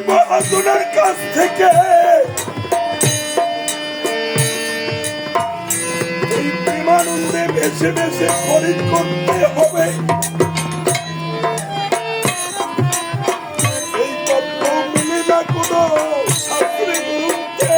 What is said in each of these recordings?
মহাজনের কাছ থেকে এই প্রেমানন্দে বেছে বেছে খরিদ করতে হবে। এই পদ্ম মিলে না কোনো শাস্ত্রী গুরুকে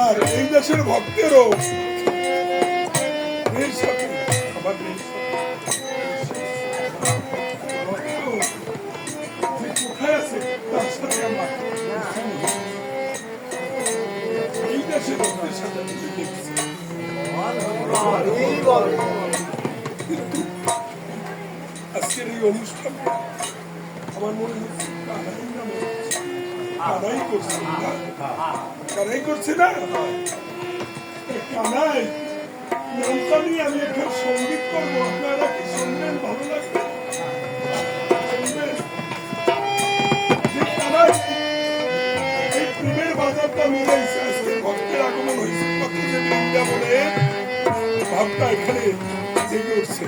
আর এই দেশের ভক্তেরও কোথায় আছে তার সাথে আমার এই দেশের ভক্তের সাথে কিন্তু আজকের এই অনুষ্ঠানে আমার মনে হচ্ছে কানাই করছে না, কানাই করছে না, কানাই নামটা নিয়ে আমি একটা সঙ্গীত করবো। আপনারা কি শুনবেন? ভালো লাগবে? এই প্রেমের বাজারটা মিলাইছে, আজকে ভক্তের আগমন হয়েছে, কত যে বৃন্দাবনে ভাবটা এখানে জেগে উঠছে।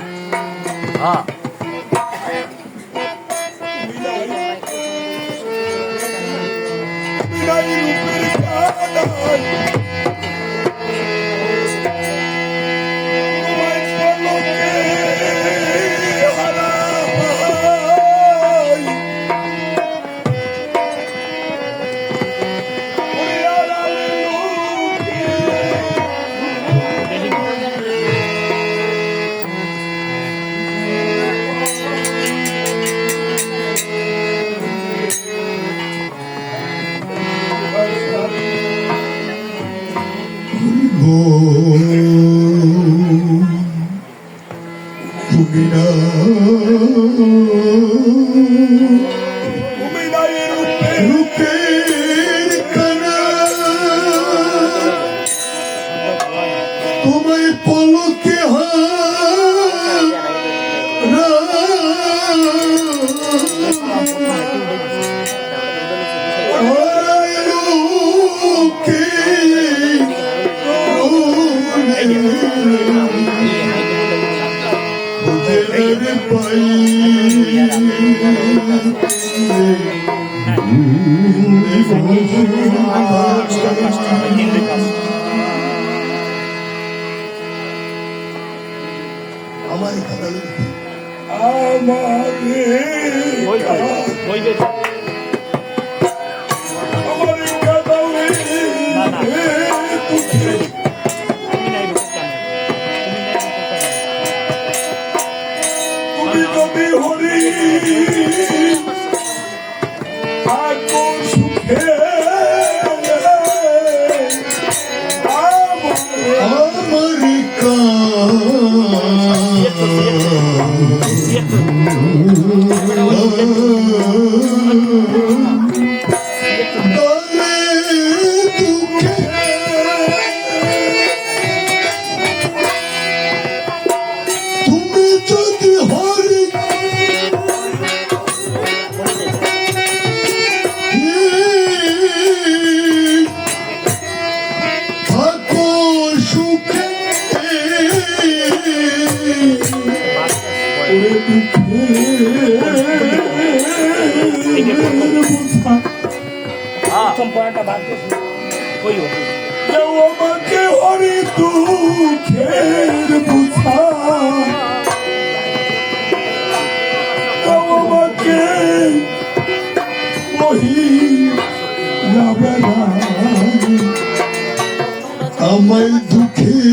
আমায় দুঃখের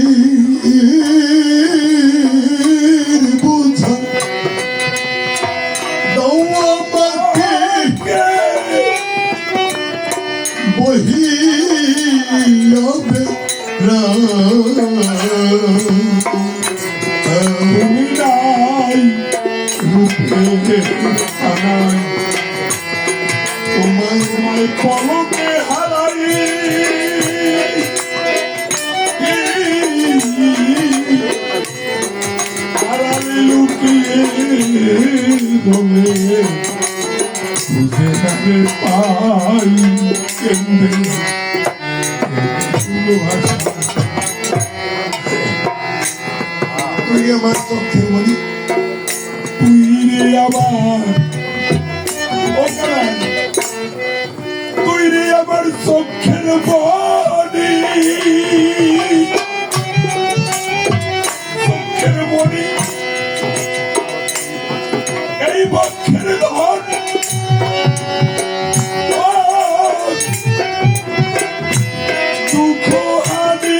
বোঝা দাও আমাকে বহিয়াবে তোলে বুঝে যাবে পাই কেন্দ্রে তুই আমার চোখের মনি তুই রে আমার তুই রে আমার চোখের মনি চোখের মনি এই বক্ষের ধন দুঃখ হানি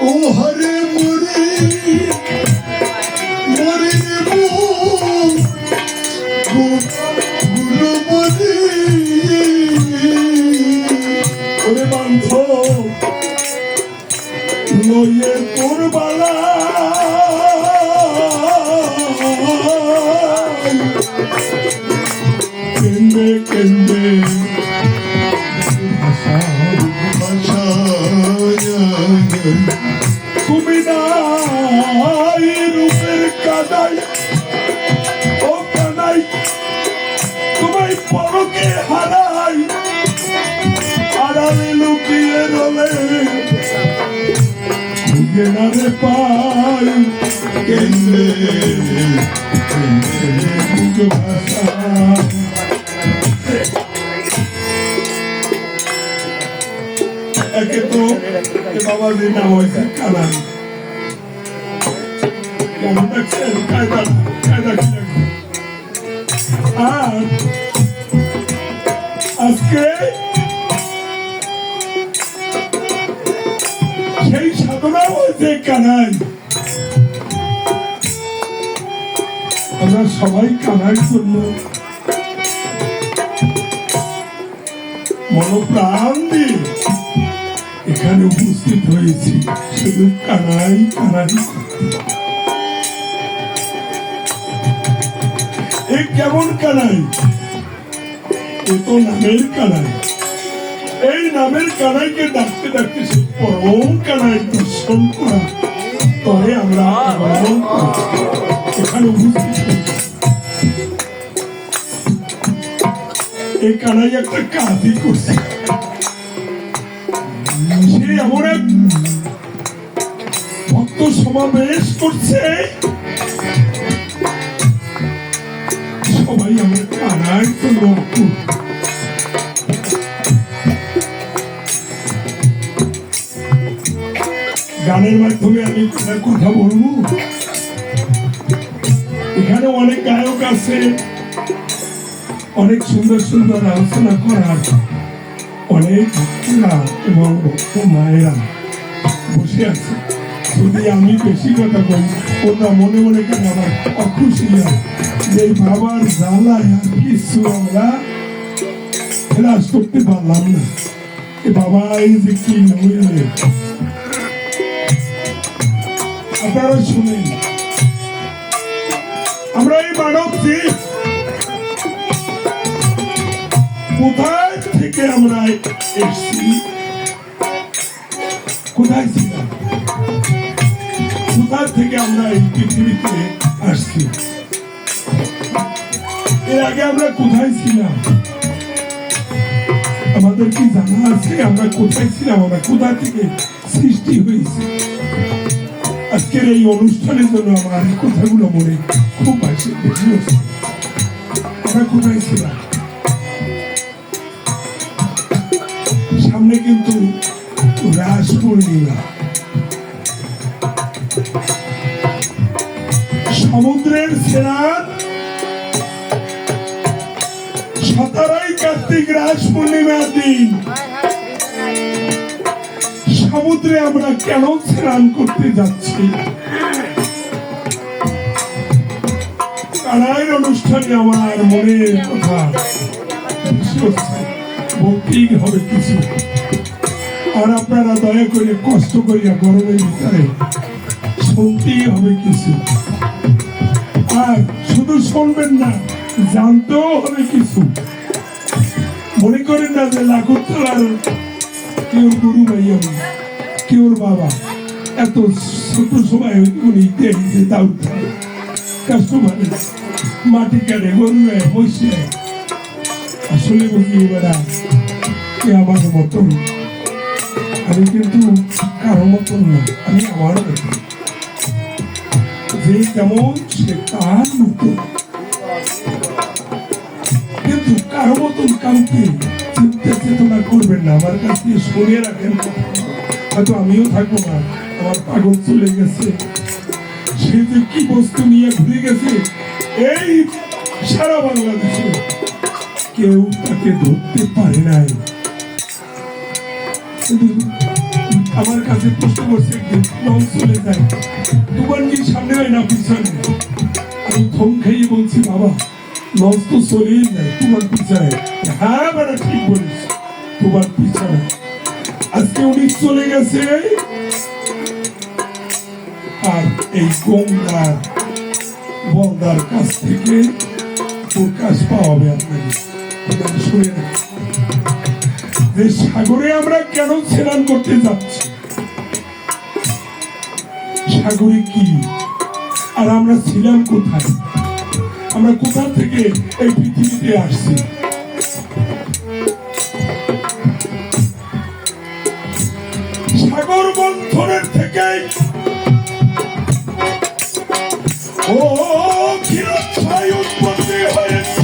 ও হরে মরে মরে গুলো মরে ওরে বান্ধ লইয়ে তোর বালা কেন্দে কেন্দে তুমি নাই রূপের কাদাই ও কানাই তোমায় পরকে হারাই আড়ালে লুকিয়ে রলে খুঁজে না রে পাই কেন্দ্রে বুক ভাষা একে তো বাবাজির নাম হয়েছে কানাই কেমন দেখছেন কায়দা কায়দা কি লাগবে আর আজকে সেই সাধনা হয়েছে কানাই আমরা সবাই কানার জন্য মনোপ্রাণ দিয়ে এখানে উপস্থিত হয়েছি শুধু কানাই কানাই এই কেমন কানাই এ তো নামের কানাই এই নামের কানাইকে ডাকতে ডাকতে সে পরম কানাই দর্শন করা তবে আমরা এখানে উপস্থিত হয়েছি এই কানাই একটা কাজই করছে সে এমন এক ভক্ত সমাবেশ করছে সবাই আমরা কানার জন্য গানের মাধ্যমে আমি কথা বলবো এখানে অনেক গায়ক আছে অনেক সুন্দর সুন্দর আলোচনা করার অনেক ভক্তরা এবং ভক্ত মায়েরা বসে আছে যদি আমি বেশি কথা বলি ওরা মনে মনে কেন আমার অখুশি হয় যে বাবার জ্বালায় আর কিছু আমরা ফেরাস করতে পারলাম না বাবা এই যে কি নইলে আপনারা শুনেন আমরা এই মানব জীব কোথায় থেকে আমরা এসছি কোথায় ছিলাম কোথা থেকে আমরা এই পৃথিবীতে আসছি এর আগে আমরা কোথায় ছিলাম আমাদের কি জানা আছে আমরা কোথায় ছিলাম আমরা কোথা থেকে সৃষ্টি হয়েছে আজকের এই অনুষ্ঠানের জন্য আমার এই কথাগুলো মনে খুব বেশি হচ্ছে আমরা কোথায় ছিলাম সামনে কিন্তু রাস পূর্ণিমা সমুদ্রের স্নান, 17 কার্তিক রাস পূর্ণিমার দিন সমুদ্রে আমরা কেন স্নান করতে যাচ্ছি? কানাইয়ের অনুষ্ঠানে আমার মনের কথা বলতেই হবে কিছু, আর আপনারা দয়া করে কষ্ট করিয়া গরমের ভিতরে শুনতেই হবে কিছু। আর শুধু শুনবেন না, জানতেও হবে কিছু। মনে করেন না যে লাকুতলার কেউ গুরু ভাই আমি, কেউ বাবা, এত ছোট সময় উনি দেখছে তাও কাস্টমারে মাটি কাটে, গরু বসে আসলে বুঝি এবার কে আমার মতন। আমি কিন্তু কারো মতন না, আমি আমার মতন, যে যেমন সে তার মতন, কিন্তু কারো মতন কাউকে চিন্তা চেতনা করবেন না। আমার কাছ থেকে শুনে রাখেন, হয়তো আমিও থাকবো না, আমার পাগল চলে গেছে, সে যে কি বস্তু নিয়ে ঘুরে গেছে এই সারা বাংলাদেশে কেউ তাকে ধরতে পারে নাই। আমার কাছে প্রশ্ন করছে, লঞ্চ চলে যায়, তোমার কি সামনে হয় না পিছনে? আমি থম খেয়ে বলছি, বাবা লঞ্চ তো চলেই যায়, তোমার পিছনে। হ্যাঁ মানে ঠিক বলিস, তোমার পিছনে। আজকে উনি চলে গেছে, আর এই গঙ্গার বন্দার কাছ থেকে প্রকাশ পাওয়াবে আপনাকে। শুনে না যে সাগরে আমরা কেন স্নান করতে যাচ্ছি, সাগরে কি, আর আমরা ছিলাম কোথায়, আমরা কোথা থেকে এই পৃথিবীতে আসছি। সাগর মন্থনের থেকে ও ক্ষীরোদয় উৎপত্তি হয়েছে।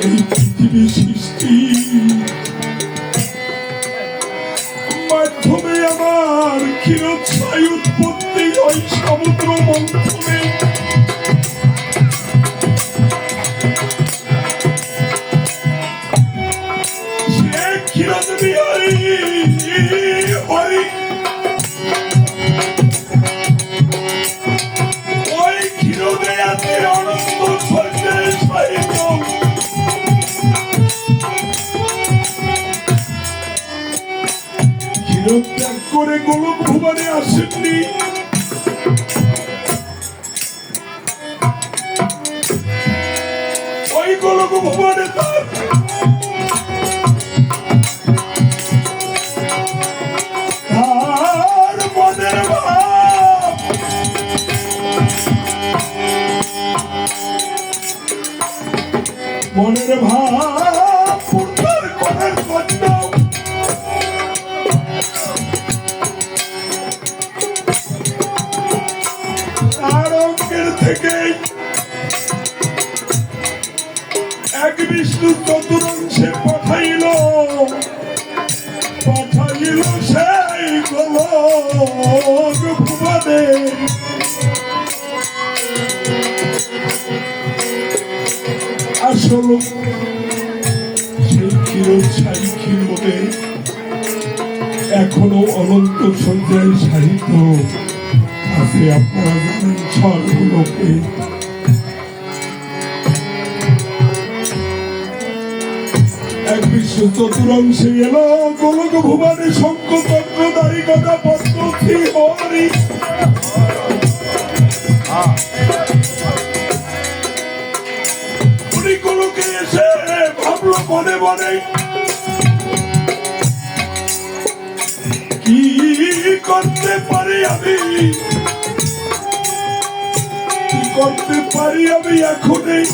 এই পৃথিবী সৃষ্টি মাধ্যমে আমার ক্ষীরোদয় উৎপত্তি ওই সমুদ্র মন্থনে। সে ক্ষীরোদ বিহারী হরি ওই ক্ষীরোদে আছে অনন্ত সত্যের সহিত। ত্যাগ করে গোলক ভুবনে আসেননি, ওই গোলক ভুবনে তার মনের ভাব, মনের ভাব পূর্ণার করার কন্যা থেকে এক বিষ্ণু চতুরংশে পাঠাইল সেই গোলক ভুবনে। আসল সেই ক্ষীরোদশায়ী ক্ষীরোদে এখনো অনন্ত সঞ্জয় সাহিত্য আছে। আপনারা জানেন স্বর্গলোকে এক বিশ্ব চতুরংশে এলো গোলক ভুবনে শঙ্খ চক্র দাড়ি গদা পদ্ম হরি। উনি গোলকে এসে ভাবলো ভুবনে কি করতে পারি আমি, কি করতে পারি আমি এখনই।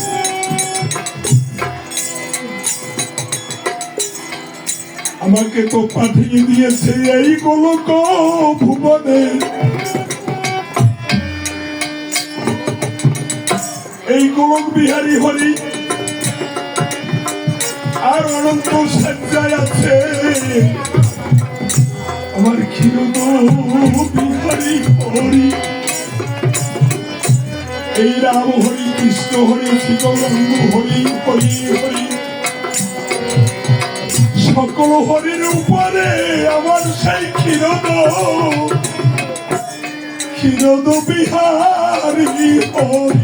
আমাকে তো পাঠিয়ে দিয়েছে এই গোলক ভুবনে, এই গোলক বিহারী হরি আর অনন্ত সজ্জায় আছে আমার ক্ষীরদ বিহারী হরি। এই রাম হরি, কৃষ্ণ হরি, শ্রীগৌরাঙ্গ হরি, হরি হরি, সকল হরির উপরে আমার সেই ক্ষীরদ, ক্ষীরদ বিহারী হরি।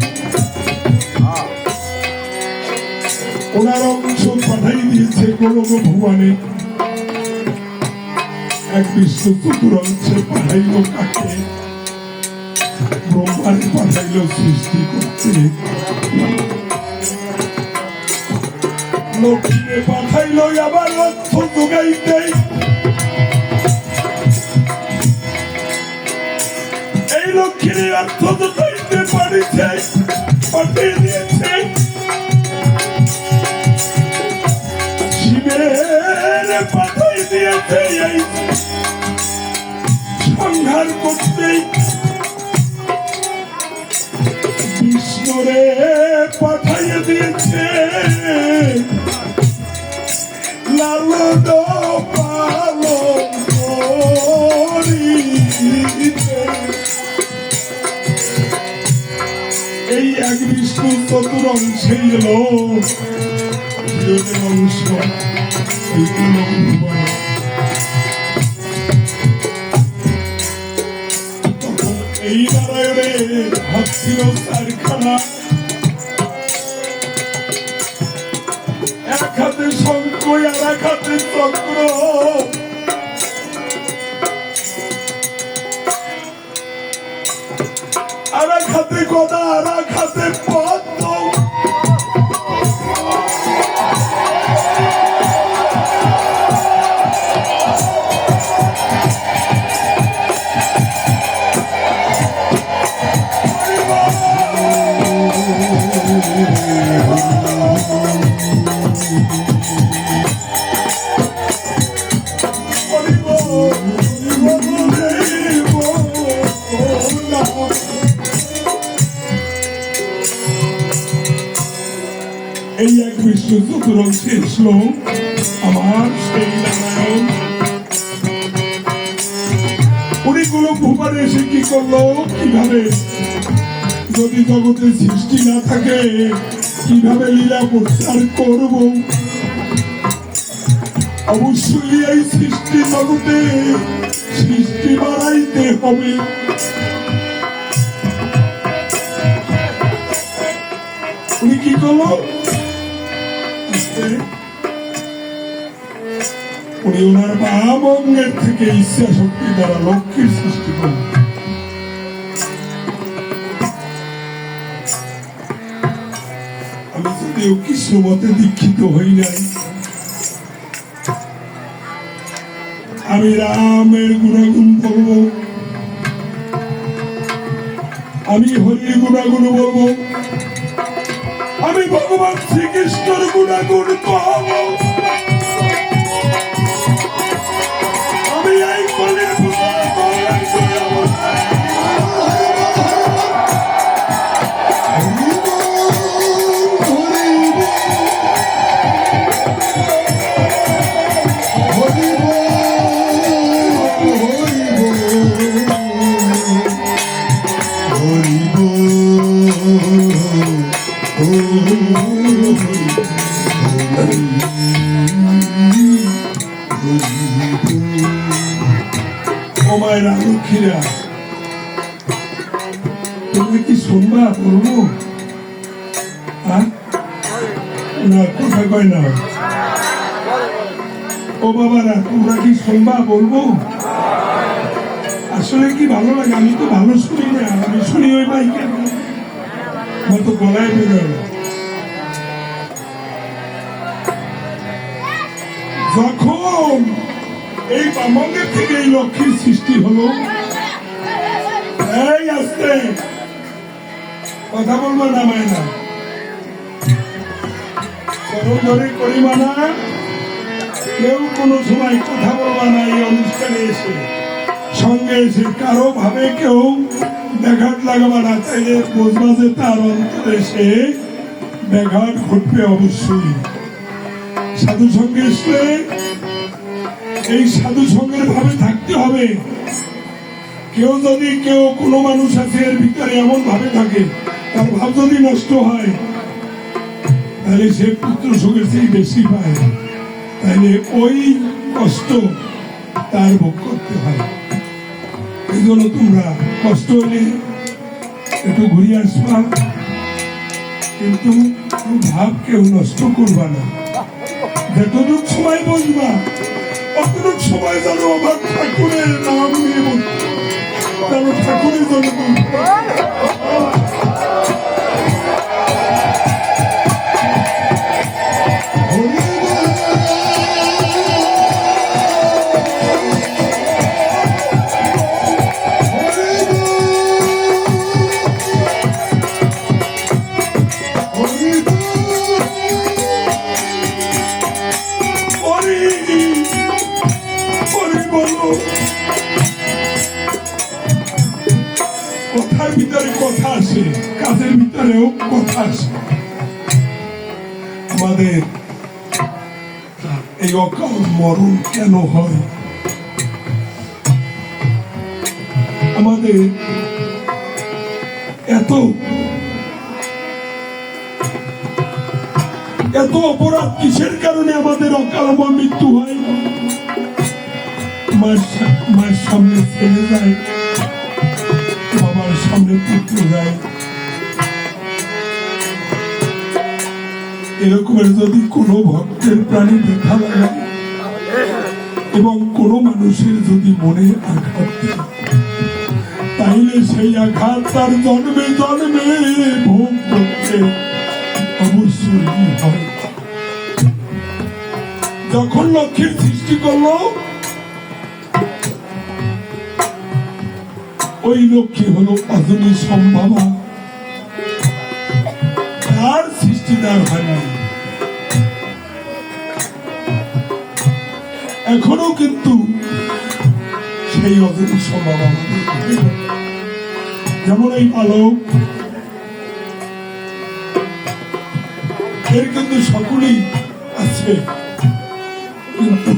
ওনার অংশ পাঠাই দিয়েছে গোলক ভুবনে। এক বিষ্ণু চতুর অংশে পাঠাইল কাকে, ব্রহ্মারে পাঠাইল সৃষ্টি করতে, লক্ষ্মীরে পাঠাইল আবার অর্থ যোগাইতে। এই লক্ষ্মীর অর্থ যোগাইতে পারিছে, পাঠিয়ে দিয়েছে শিবের, পাঠিয়ে দিয়েছে এই সংহার করতে। বিষ্ণুরে পাঠাইয়ে দিয়েছে লালন পালন করিতে। এই এক বিষ্ণু চতুর অংশে এলো ক্ষীরদের অংশ এই গোলক ভুবনে। এই নারায়ণের হাত ছিল চারখানা, এক হাতে শঙ্খ আর এক হাতে চক্র, আর এক হাতে গদা, আর এক হাতে পদ্ম। এই এক বিষ্ণু চতুরঙ্গের শ্লোক আমার সেই নারায়ণ। উনি গোলক ভুবনে এসে কি করলো, কিভাবে, যদি জগতে সৃষ্টি না থাকে কিভাবে লীলা প্রচার করব। অবশ্যই এই সৃষ্টি জগতে সৃষ্টি বাড়াইতে হবে। উনি কি করলো, উনি ওনার বাম অঙ্গের থেকে ইচ্ছা শক্তি দ্বারা লক্ষ্মীর সৃষ্টি করলেন। আমি যদিও কৃষ্ণ মতে দীক্ষিত হই নাই, আমি রামের গুণাগুণ বলবো, আমি হরির গুণাগুণ বলবো, আমি ভগবান শ্রীকৃষ্ণের গুণাগুণ কহব। আমি এই বলির মায়েরা লক্ষ্মীরা, তুমি কি শুনবা বলবো? না, কথা কয় না। ও বাবারা, তোমরা কি শুনবা বলবো? আসলে কি ভালো লাগে? আমি তো ভালো শুনি না, আমি শুনি ওই মাইকে, আমার তো গলায় বেরোয় না। এই মন্দির থেকে এই লক্ষ্মীর সৃষ্টি হলো। এই আসতে কথা বলবো না মায়না, চরণ ধরে করিবা না, কেউ কোনো সময় কথা বলবা না। এই অনুষ্ঠানে এসে সঙ্গে এসে কারো ভাবে কেউ ব্যাঘাত লাগাবা না, তাইলে বুঝবা যে তার অন্তরে সে ব্যাঘাত ঘটবে অবশ্যই। সাধু সঙ্গে এসলে এই সাধু সঙ্গের ভাবে থাকতে হবে। কেউ কোনো মানুষ আছে এর ভিতরে এমন ভাবে থাকে, তার ভাব যদি নষ্ট হয় তাহলে সে পুত্র সুখের চেয়ে বেশি পায়, তাহলে ওই কষ্ট তার ভোগ করতে হয়। এই জন্য তোমরা কষ্ট হলে একটু ঘুরিয়ে আসবা, কিন্তু ভাব কেউ নষ্ট করবা না। যতটুক সময় বসবা অতটুক সময় যেন আমার ঠাকুরের নাম নিয়ে বলবো, যেন ঠাকুরের জন্য বলবো। কথার ভিতরে কথা আসে, কাজের ভিতরেও কথা আসে। আমাদের এই অকাল মরণ কেন হয়? আমাদের এত অপরাধ কিসের কারণে আমাদের অকাল মৃত্যু হয়? মায়ের সামনে ছেলে যায়, বাবার সামনে পুত্র যায়। এরকমের যদি কোনো ভক্তের প্রাণী দেখা লাগায় এবং কোনো মানুষের যদি মনে আঘাত দেয়, তাইলে সেই আঘাত তার জন্মে জন্মে ভোগ করতে অবশ্যই হয়। যখন লক্ষ্মীর সৃষ্টি করলো, ওই লক্ষ্মী হলো অজনী সম্ভাবা, তার সৃষ্টি তার হয়নি। এখনো কিন্তু সেই অজনী সম্ভাবা যেমন এই বালক, এর কিন্তু সকলেই আছে, কিন্তু